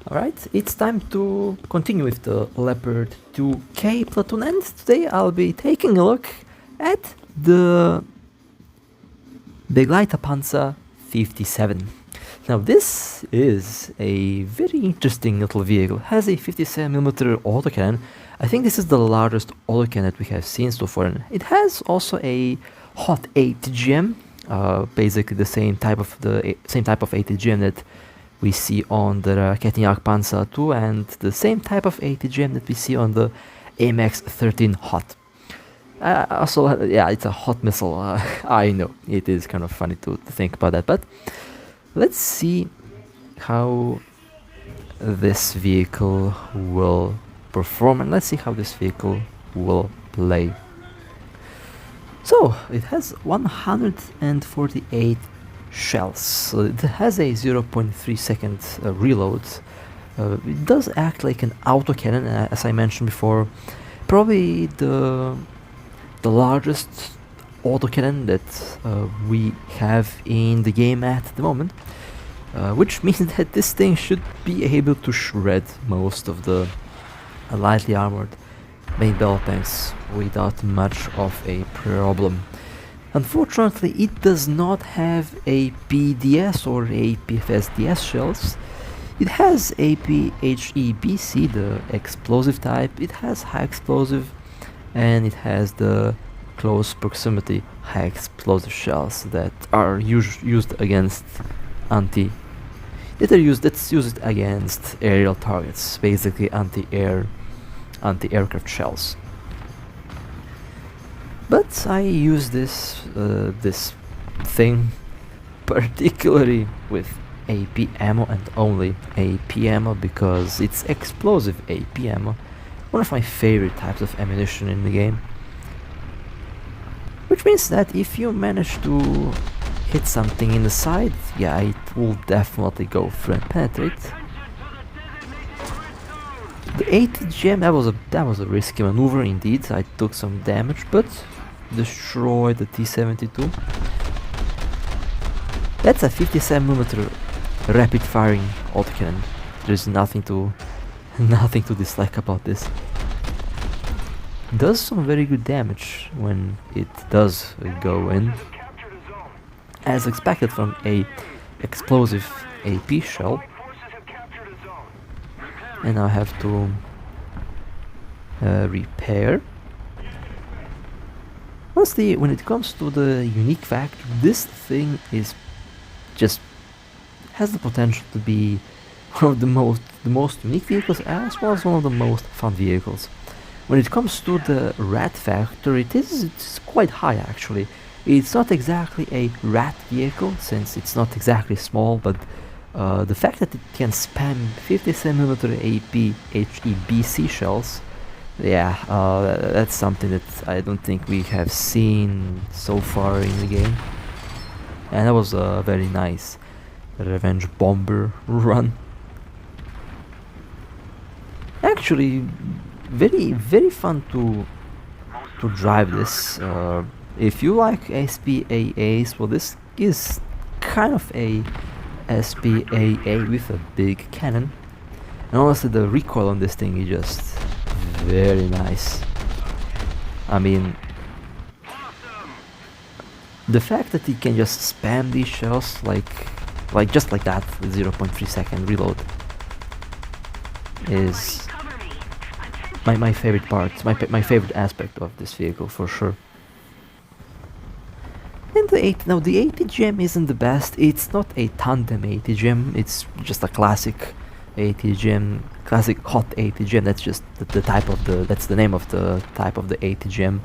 Alright, it's time to continue with the Leopard 2K platoon, and today I'll be taking a look at the Begleiterpanzer 57. Now this is a very interesting little vehicle. It has a 57mm autocannon. I think this is the largest autocannon that we have seen so far. And it has also a hot ATGM, basically the same type of ATGM that we see on the Begleiterpanzer 2, and the same type of ATGM that we see on the MX-13 hot. Also, yeah, it's a hot missile. I know, it is kind of funny to think about that, but let's see how this vehicle will perform, and let's see how this vehicle will play. So, it has 148 shells, so it has a 0.3 second reload. It does act like an autocannon, as I mentioned before. Probably the largest autocannon that we have in the game at the moment, which means that this thing should be able to shred most of the lightly armored main battle tanks without much of a problem. Unfortunately, it does not have APDS or APFSDS shells. It has APHEBC, the explosive type. It has high explosive, and it has the close proximity high explosive shells that are used against that's used against aerial targets, basically anti-aircraft shells. But I use this thing particularly with AP ammo and only AP ammo, because it's explosive AP ammo, one of my favorite types of ammunition in the game. Which means that if you manage to hit something in the side, yeah, it will definitely go through and penetrate. The ATGM, that was a risky maneuver indeed. I took some damage, but destroyed the T-72. That's a 57mm rapid firing autocannon. There's nothing to dislike about this. Does some very good damage when it does go in, as expected from a explosive AP shell. And I have to repair. Honestly, when it comes to the unique factor, this thing is just has the potential to be one of the most unique vehicles, as well as one of the most fun vehicles. When it comes to the rat factor, it's quite high actually. It's not exactly a rat vehicle, since it's not exactly small, but the fact that it can spam 57mm AP HEBC shells, yeah, that's something that I don't think we have seen so far in the game. And that was a very nice revenge bomber run. Actually, very fun to drive this. If you like SPAAs, well, this is kind of a SPAA with a big cannon, and honestly the recoil on this thing is just very nice. I mean, the fact that it can just spam these shells like just like that with 0.3 second reload is my favorite part, my favorite aspect of this vehicle for sure. And the ATGM isn't the best. It's not a tandem ATGM. It's just a classic ATGM, classic hot ATGM. That's just that's the name of the type of the ATGM.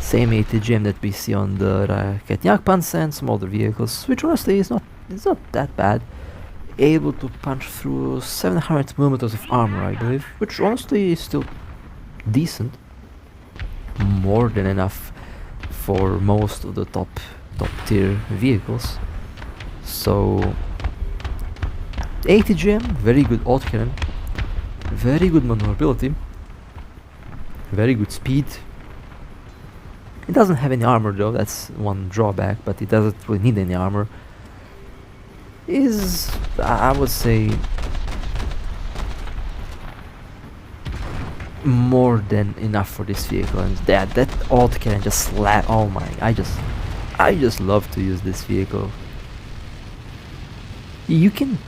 Same ATGM that we see on the Begleiterpanzer and some other vehicles, which honestly is not that bad. Able to punch through 700mm of armor, I believe, which honestly is still decent, more than enough for most of the top tier vehicles. So ATGM, very good autocannon, very good maneuverability, very good speed. It doesn't have any armor though, that's one drawback, but it doesn't really need any armor. Is, I would say, more than enough for this vehicle, and that autocannon just slap. Oh my! I just love to use this vehicle. You can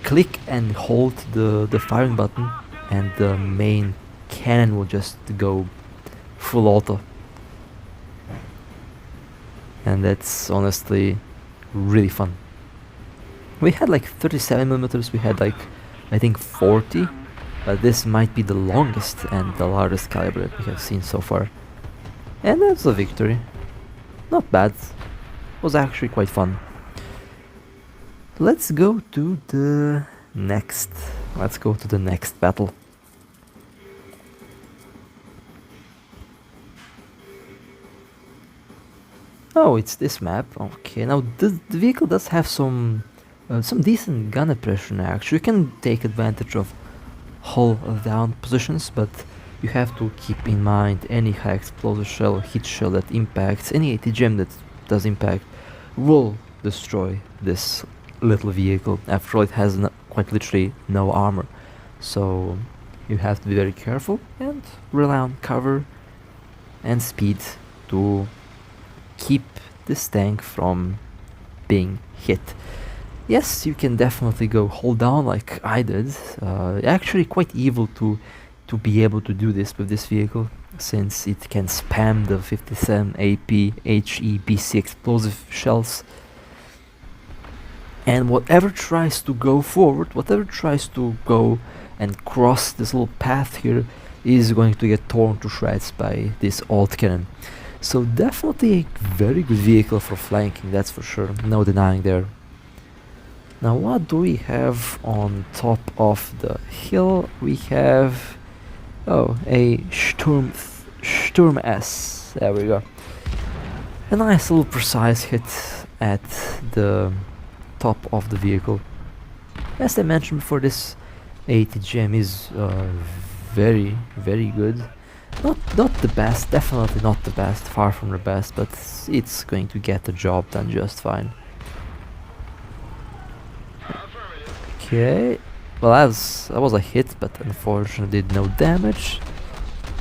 click and hold the firing button, and the main cannon will just go full auto, and that's honestly really fun. We had like 37 millimeters. We had like I think 40, but this might be the longest and the largest caliber that we have seen so far, and that's a victory. Not bad. Was actually quite fun. Let's go to the next. Let's go to the next battle. Oh, it's this map. Okay, now the vehicle does have some decent gun oppression. Actually, you can take advantage of hull down positions, but you have to keep in mind any high explosive shell, hit shell that impacts, any ATGM that does impact will destroy this little vehicle. After all, it has quite literally no armor, so you have to be very careful and rely on cover and speed to keep this tank from being hit. Yes, you can definitely go hold down like I did. Actually quite evil to be able to do this with this vehicle, since it can spam the 57 AP HE BC explosive shells, and whatever tries to go forward, whatever tries to go and cross this little path here is going to get torn to shreds by this autocannon. So definitely a very good vehicle for flanking, that's for sure, no denying there. Now what do we have on top of the hill? We have a Sturm S. There we go. A nice little precise hit at the top of the vehicle. As I mentioned before, this ATGM is very good. Not the best, definitely not the best, far from the best, but it's going to get the job done just fine. Okay, well that was a hit, but unfortunately did no damage.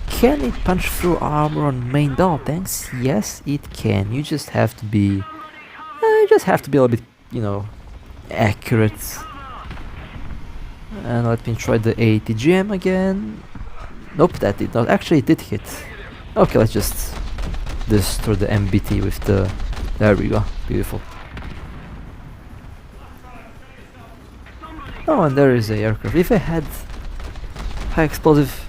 Can it punch through armor on main battle tanks? Yes, it can. You just have to be a little bit, you know, accurate. And let me try the ATGM again. Nope, that did not. Actually, it did hit. Okay, let's just destroy the MBT with the... There we go. Beautiful. Oh, and there is a aircraft. If I had high explosive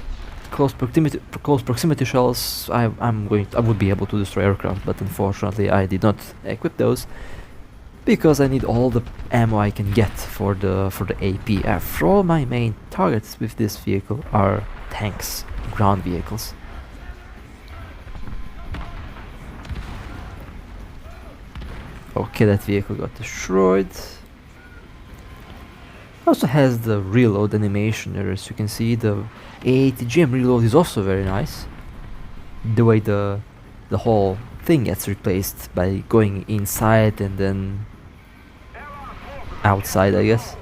close proximity shells, I would be able to destroy aircraft, but unfortunately I did not equip those because I need all the ammo I can get for the AP. After all, my main targets with this vehicle are tanks, ground vehicles. Okay, that vehicle got destroyed. Also has the reload animation there, as you can see. The ATGM reload is also very nice. The way the whole thing gets replaced by going inside and then outside, I guess.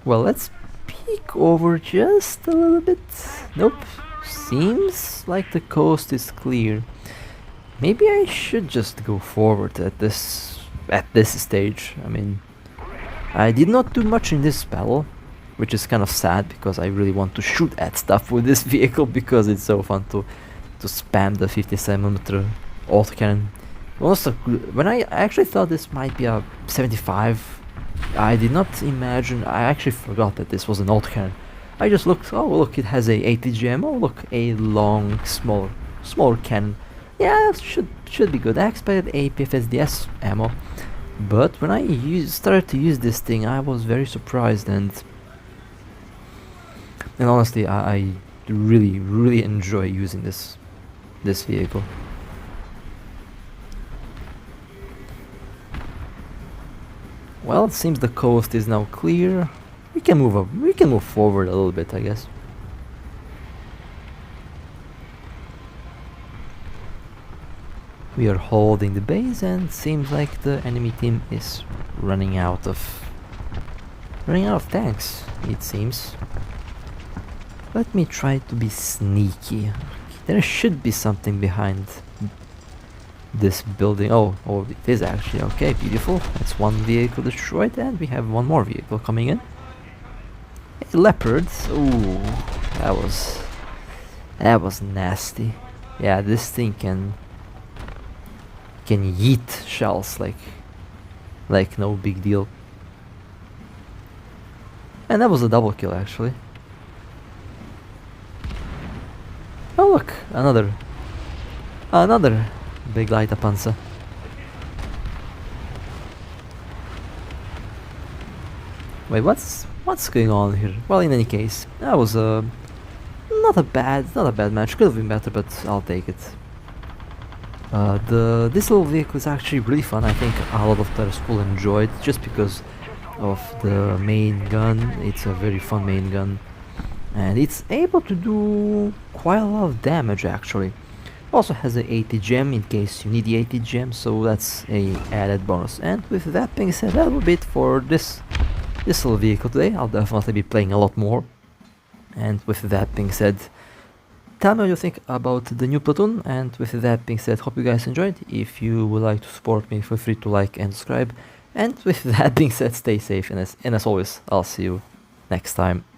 Well, let's peek over just a little bit. Nope, seems like the coast is clear. Maybe I should just go forward at this stage. I mean, I did not do much in this battle, which is kind of sad because I really want to shoot at stuff with this vehicle because it's so fun to spam the 57mm autocannon. Also, when I actually thought this might be a 75, I did not imagine. I actually forgot that this was an autocannon. I just looked. Oh, look! It has a ATGM. Oh, look! A long, smaller cannon. Yeah, should be good. I expected APFSDS ammo, but when I started to use this thing, I was very surprised, and honestly, I really enjoy using this vehicle. Well, it seems the coast is now clear. We can move up. We can move forward a little bit, I guess. We are holding the base, and seems like the enemy team is running out of tanks, it seems. Let me try to be sneaky. There should be something behind this building. Oh, it is actually. Okay, beautiful. That's one vehicle destroyed, and we have one more vehicle coming in. A leopard. Ooh, that was nasty. Yeah, this thing can yeet shells like no big deal. And that was a double kill actually. Oh look, another Begleiterpanzer. Wait, what's going on here? Well, in any case, that was not a bad match. Could have been better, but I'll take it. This little vehicle is actually really fun. I think a lot of players will enjoy it just because of the main gun. It's a very fun main gun, and it's able to do quite a lot of damage actually. Also has a ATGM in case you need the ATGM, so that's a added bonus. And with that being said, that will be it for this little vehicle today. I'll definitely be playing a lot more. And with that being said, tell me what you think about the new platoon. And with that being said, hope you guys enjoyed. If you would like to support me, feel free to like and subscribe. And with that being said, stay safe, and as always, I'll see you next time.